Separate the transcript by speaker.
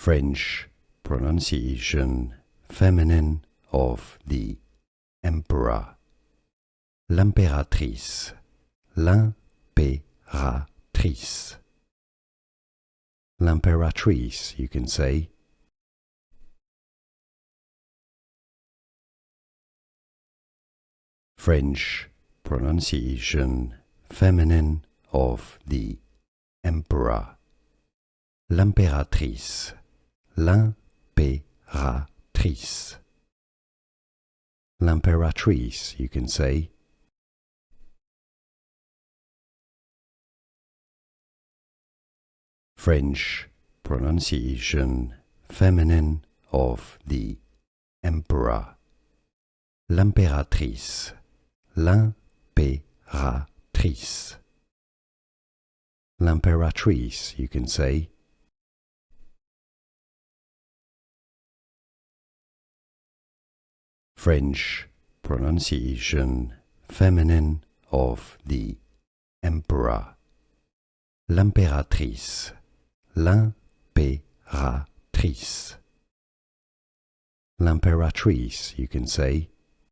Speaker 1: French pronunciation feminine of the emperor. L'impératrice. L'impératrice. L'impératrice, you can say. French pronunciation feminine of the emperor. L'impératrice. L'impératrice. L'impératrice, you can say. French pronunciation feminine of the emperor. L'impératrice. L'impératrice. L'impératrice, you can say. French pronunciation feminine of the emperor. L'impératrice. L'impératrice. L'impératrice, you can say.